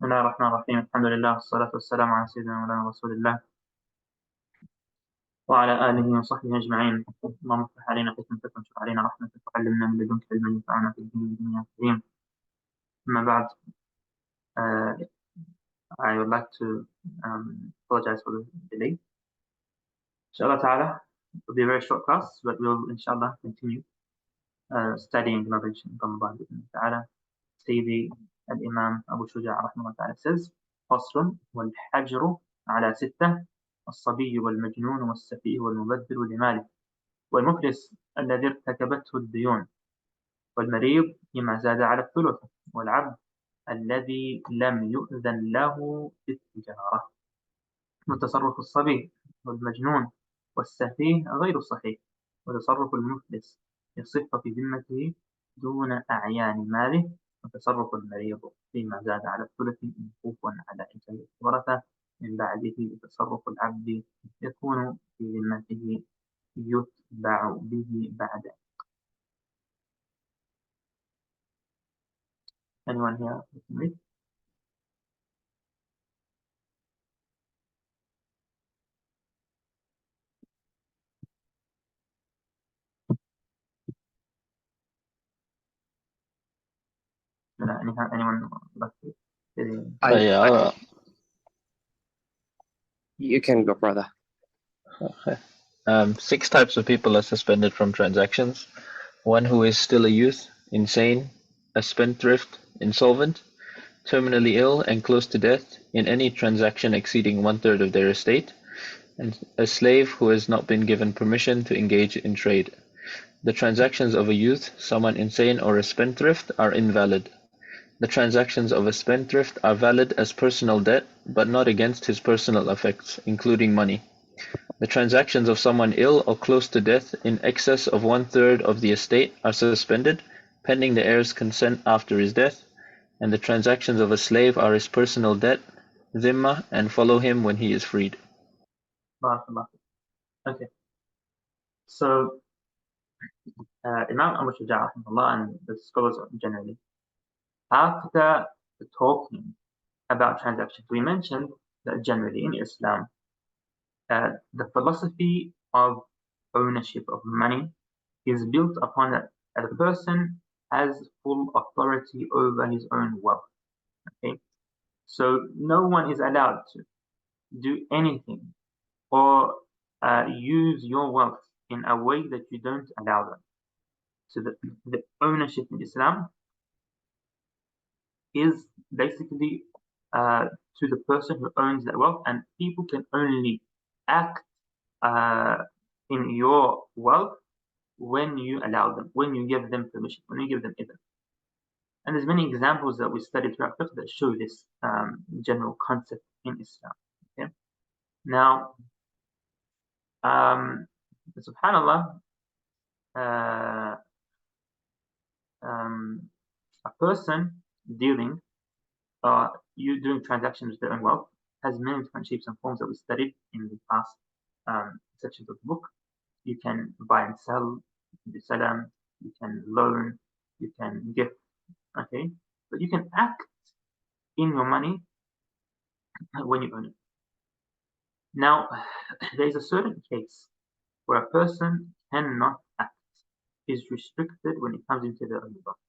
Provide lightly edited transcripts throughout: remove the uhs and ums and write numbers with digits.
الله الرحمن الرحيم. الحمد لله والصلاة والسلام على سيدنا مولانا رسول الله وعلى آله وصحبه أجمعين. اللهم افتح علينا حكمتك وانشر علينا رحمتك وعلمنا من لدنك علما ينفعنا في الدين والدنيا الكريم. أما بعد, I would like to apologize for the delay. Inshallah ta'ala, it will be a very short class, but we will inshallah continue studying knowledge in Ramadan ta'ala. Sayyidi al-Imam Abu Shuja rahimahullah ta'ala says, فصل والحجر على 6: الصبي والمجنون والسفيه والمبذر لماله والمفلس الذي ارتكبته الديون والمريض فيما زاد على الثلث والعبد الذي لم يؤذن له في التجارة. وتصرف الصبي والمجنون والسفيه غير صحيح، وتصرف المفلس يصح في ذمته دون أعيان ماله، وتصرف المريض فيما زاد على الثلث موقوف على إنسان الورثة من بعده، وتصرف العبد يكون في ذمته يتبع به بعده. Anyone here with me? Anyone like to? You can go, brother. Okay. 6 types of people are suspended from transactions: one who is still a youth, insane, a spendthrift, insolvent, terminally ill and close to death in any transaction exceeding 1/3 of their estate, and a slave who has not been given permission to engage in trade. The transactions of a youth, someone insane, or a spendthrift are invalid. The transactions of a spendthrift are valid as personal debt, but not against his personal effects, including money. The transactions of someone ill or close to death in excess of 1/3 of the estate are suspended, pending the heir's consent after his death, and the transactions of a slave are his personal debt, dhimma, and follow him when he is freed. Okay. So, Imam Abu Shuja and the scholars generally, after talking about transactions, we mentioned that generally in Islam, the philosophy of ownership of money is built upon that the person has full authority over his own wealth. Okay, so no one is allowed to do anything or use your wealth in a way that you don't allow them. So the ownership in Islam is basically to the person who owns that wealth, and people can only act in your wealth when you allow them, when you give them permission, when you give them idhn. And there's many examples that we studied throughout fiqh that show this general concept in Islam. Okay? Now, subhanallah, a person dealing, you doing transactions with their own wealth has many different shapes and forms that we studied in the past sections of the book. You can buy and sell, you can do salam, you can loan, you can gift, okay? But you can act in your money when you own it. Now, there is a certain case where a person cannot act, is restricted when it comes into their own wealth.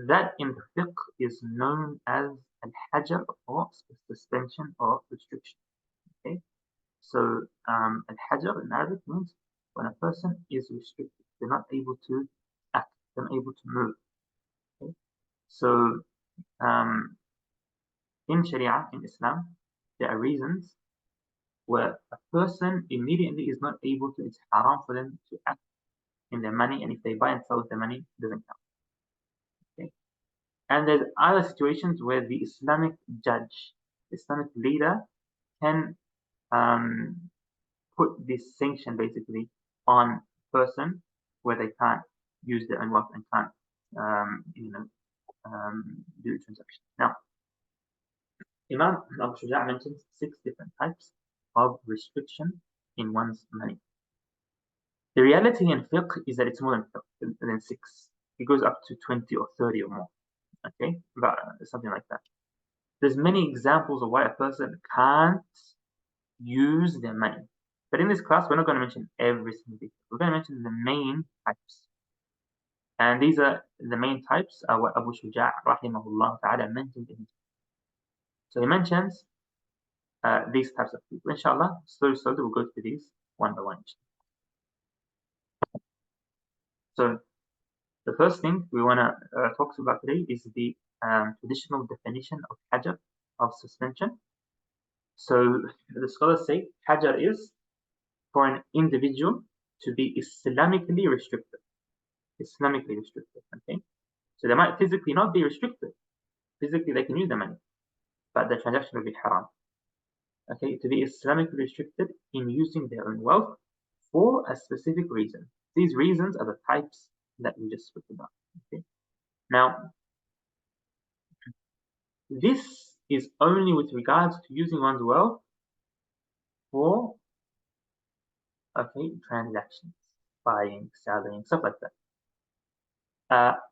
That in fiqh is known as al-Hajar, or suspension or restriction. Okay, so al-Hajar in Arabic means when a person is restricted, they're not able to act, they're not able to move. Okay, so in Sharia, in Islam, there are reasons where a person immediately is not able to, it's haram for them to act in their money, and if they buy and sell with their money, it doesn't count. Okay. And there's other situations where the Islamic judge, Islamic leader, can put this sanction basically on a person where they can't use their own wealth and can't do transactions. Now, Imam Abu Shuja mentions 6 different types of restriction in one's money. The reality in fiqh is that it's more than 6. It goes up to 20 or 30 or more. Okay, but something like that. there's many examples of why a person can't use their money. But in this class, we're not going to mention every single detail. We're going to mention the main types. And these are the main types are what Abu Shuja rahimahullah ta'ala mentioned in his book. So he mentions these types of people. Inshallah, slowly we'll go through these one by one. So the first thing we want to talk about today is the traditional definition of Hajar, of suspension. So the scholars say Hajar is for an individual to be Islamically restricted. Islamically restricted, okay? So they might physically not be restricted. Physically they can use the money, but the transaction will be haram. Okay, to be Islamically restricted in using their own wealth for a specific reason. These reasons are the types that we just spoke about. Okay. Now, this is only with regards to using one's wealth for transactions, buying, selling, stuff like that.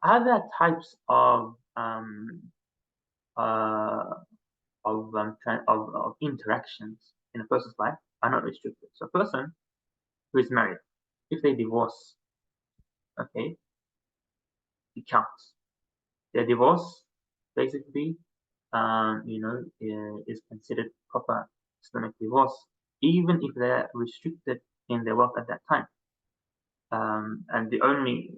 Other types of interactions in a person's life are not restricted. So a person who is married, if they divorce, okay, it counts. Their divorce basically, is considered proper Islamic divorce, even if they're restricted in their wealth at that time. And the only,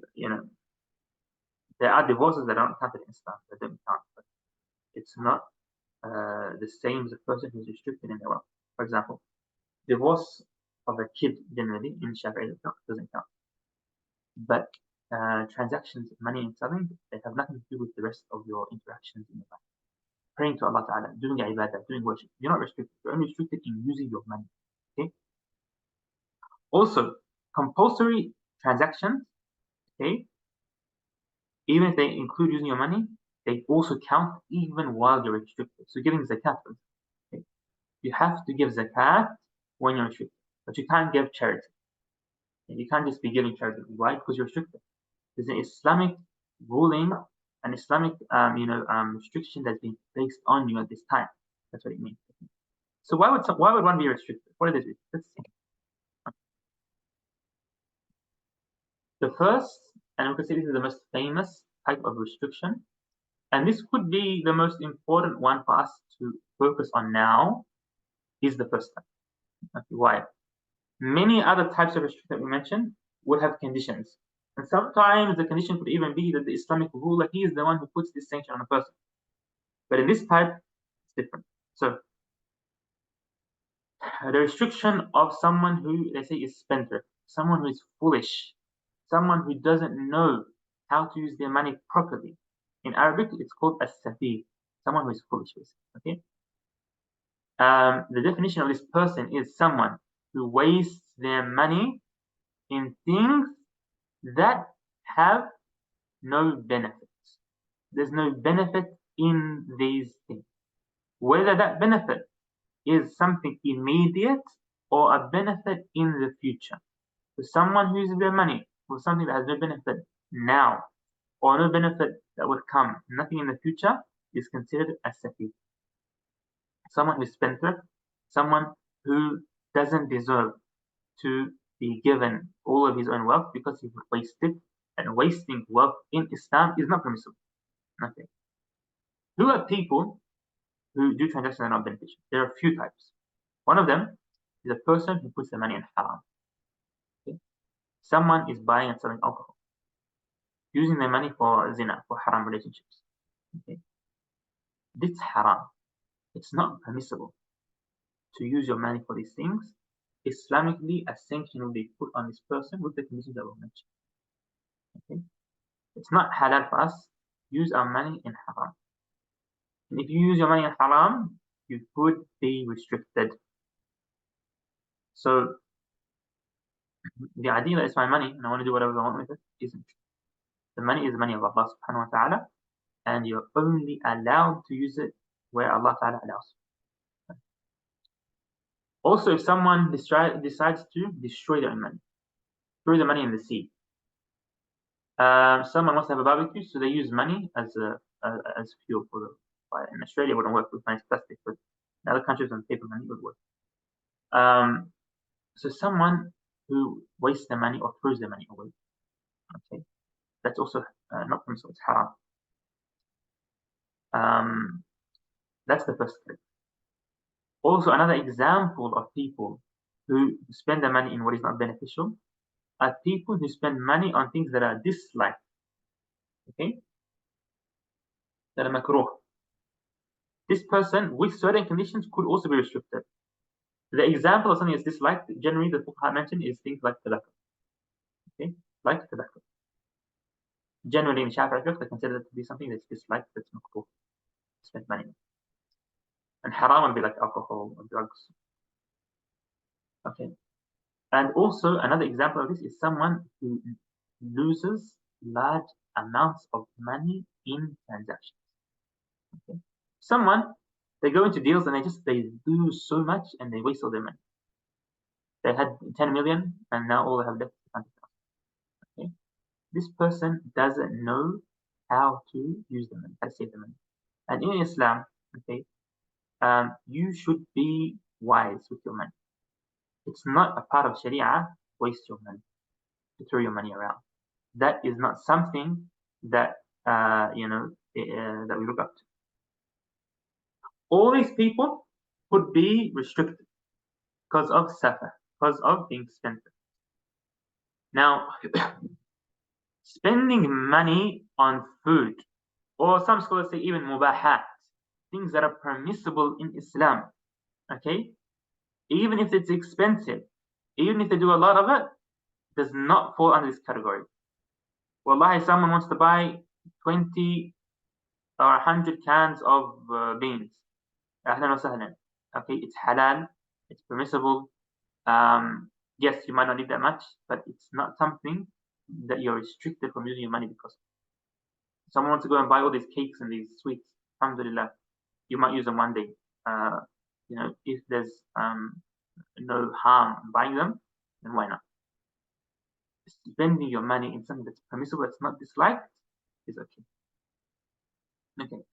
there are divorces that aren't counted in Islam, that don't count, but it's not the same as a person who's restricted in their wealth. For example, divorce of a kid generally in Shafi'i doesn't count. But transactions, money and selling, they have nothing to do with the rest of your interactions in your life. Praying to Allah Ta'ala, doing ibadah, doing worship, you're not restricted. You're only restricted in using your money. Okay. Also, compulsory transactions, okay, even if they include using your money, they also count even while you're restricted. So giving zakat, okay, you have to give zakat when you're restricted, but you can't give charity. And you can't just be giving charity. Why? Because you're restricted. There's an Islamic ruling, an Islamic restriction that's been placed on you at this time. That's what it means. So why would one be restricted? What are these? Let's see. The first, and we can say this is the most famous type of restriction, and this could be the most important one for us to focus on now, is the first type. Okay, why? Many other types of restriction that we mentioned would have conditions. And sometimes the condition could even be that the Islamic ruler, he is the one who puts this sanction on a person. But in this type, it's different. So the restriction of someone who, let's say, is spendthrift, someone who is foolish, someone who doesn't know how to use their money properly. In Arabic, it's called as-safi, someone who is foolish, okay? The definition of this person is someone who wastes their money in things that have no benefits. There's no benefit in these things. Whether that benefit is something immediate or a benefit in the future. So someone who uses their money for something that has no benefit now or no benefit that would come, nothing in the future, is considered as safi. Someone who is spendthrift, someone who doesn't deserve to be given all of his own wealth because he wasted, and wasting wealth in Islam is not permissible. Okay. Who are people who do transactions that are not beneficial? There are a few types. One of them is a person who puts their money in haram. Okay. Someone is buying and selling alcohol, using their money for zina, for haram relationships. Okay. This haram. It's not permissible to use your money for these things. Islamically, a sanction will be put on this person with the conditions that were mentioned. Okay. It's not halal for us to use our money in haram. And if you use your money in haram, you could be restricted. So the idea that it's my money and I want to do whatever I want with it isn't true. The money is the money of Allah subhanahu wa ta'ala, and you're only allowed to use it where Allah ta'ala allows. Also, if someone decides to destroy their money, throw the money in the sea. Someone wants to have a barbecue, so they use money as fuel for the fire. in Australia it wouldn't work with money is plastic, but in other countries on paper money would work. So someone who wastes their money or throws their money away, okay, that's also not permissible, it's haram. That's the first thing. Also, another example of people who spend their money in what is not beneficial are people who spend money on things that are disliked, okay, that are makruh. This person, with certain conditions, could also be restricted. The example of something that's disliked, generally the fuqaha mentioned, is things like tobacco, okay, like tobacco. Generally in Shafi'i fiqh, they consider it to be something that's disliked, that's makruh, spend money on. And haram would be like alcohol or drugs. Okay. And also another example of this is someone who loses large amounts of money in transactions. Okay. Someone, they go into deals and they lose so much and they waste all their money. They had 10 million and now all they have left is 100,000. Okay. This person doesn't know how to use the money, how to save the money. And in Islam, okay, you should be wise with your money. It's not a part of Sharia to waste your money, to throw your money around. That is not something that that we look up to. All these people could be restricted because of safa, because of being spent. Now, spending money on food, or some scholars say even mubahat, things that are permissible in Islam, okay, even if it's expensive, even if they do a lot of it, does not fall under this category. Wallahi, someone wants to buy 20 or 100 cans of beans. Ahlan wa sahlan. Okay, it's halal, it's permissible. Yes, you might not need that much, but it's not something that you're restricted from using your money because someone wants to go and buy all these cakes and these sweets. Alhamdulillah, you might use them one day. If there's no harm in buying them, then why not? Spending your money in something that's permissible, that's not disliked, is okay. Okay.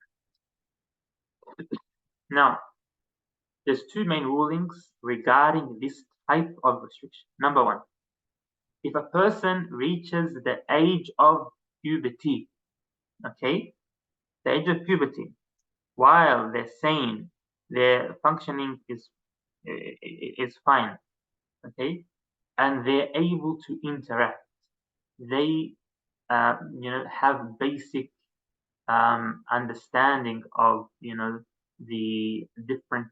Now, there's two main rulings regarding this type of restriction. Number one, if a person reaches the age of puberty, okay, the age of puberty, while they're sane, their functioning is fine, okay, and they're able to interact, they have basic understanding of the different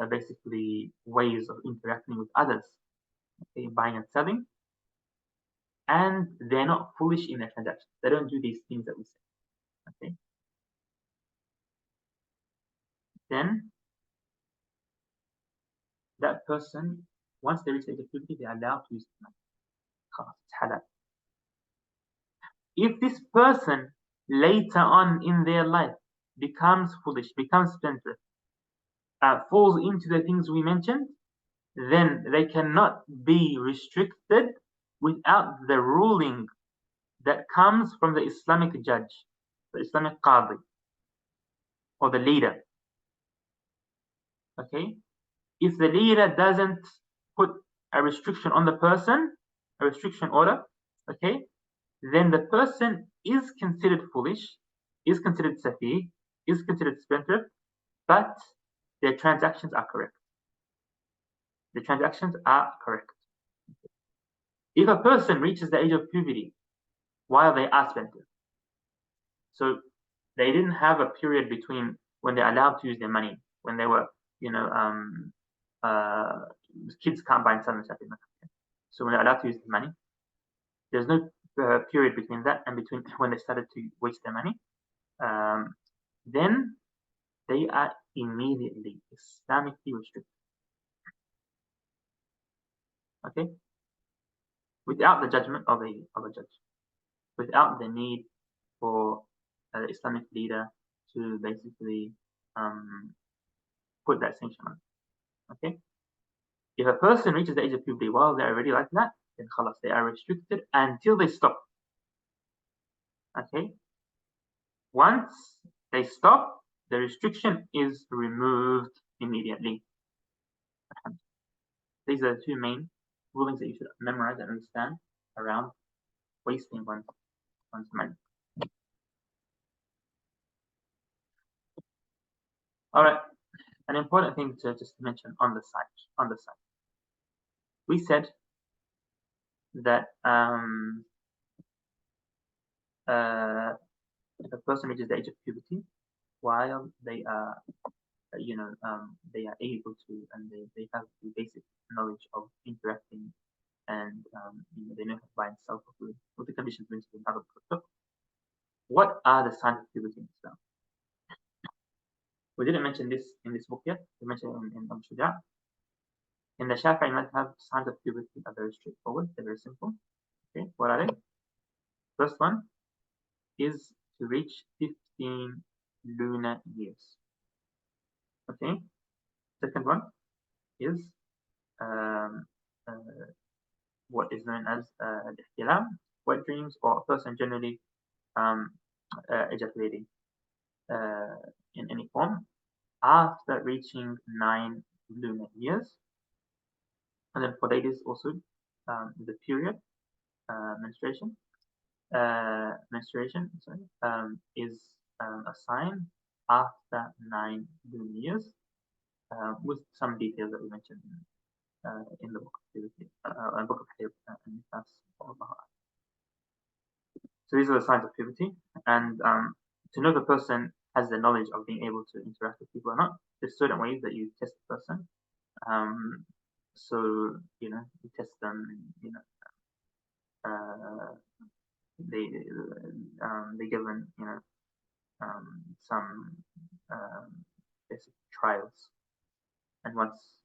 basically ways of interacting with others, okay, buying and selling, and they're not foolish in their transactions. They don't do these things that we say, okay. Then that person, once they reach the age of puberty, they are allowed to use the money. It's halal. If this person later on in their life becomes foolish, becomes spendthrift, falls into the things we mentioned, then they cannot be restricted without the ruling that comes from the Islamic judge, the Islamic qadi, or the leader. Okay? If the leader doesn't put a restriction on the person, a restriction order, okay, then the person is considered foolish, is considered safi, is considered spendthrift, but their transactions are correct. The transactions are correct. If a person reaches the age of puberty while they are spendthrift, so they didn't have a period between when they're allowed to use their money, when they were, kids can't buy and sell and stuff. So when they're allowed to use the money, there's no period between that and between when they started to waste their money. Then they are immediately Islamically restricted. Okay, without the judgment of a judge, without the need for the Islamic leader to basically put that sanction on. Okay, if a person reaches the age of puberty while they're already like that, then khalas, they are restricted until they stop. Okay, once they stop, the restriction is removed immediately. These are the two main rulings that you should memorize and understand around wasting one's money. All right, an important thing to just mention on the site. We said that if a person reaches the age of puberty, while they are, they are able to, and they have the basic knowledge of interacting, and they know how to buy and sell for food, with the conditions mentioned in other books. What are the signs of puberty in Islam? We didn't mention this in this book yet. We mentioned it in Abu Shuja. In the Shafi'i madhab, signs of puberty are very straightforward. They're very simple. Okay, what are they? First one is to reach 15 lunar years. Okay. Second one is what is known as ihtilam, wet dreams, or a person generally ejaculating in any form after reaching 9 lunar years. And then for ladies also, the period, menstruation, is a sign after 9 lunar years, with some details that we mentioned in the book of Hajar and Nifas. So these are the signs of puberty, and to know the person has the knowledge of being able to interact with people or not, there's certain ways that you test the person. So you test them, they given some basic trials, and once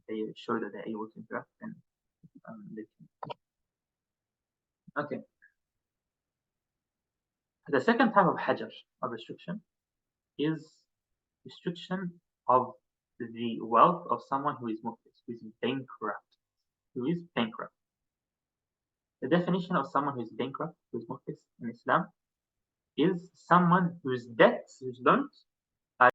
they show that they're able to interact, then they can. Okay. The second type of Hajar, of restriction, is restriction of the wealth of someone who is mukhtas, who is bankrupt. The definition of someone who is bankrupt, who is mukhtas in Islam, is someone whose debts, whose loans,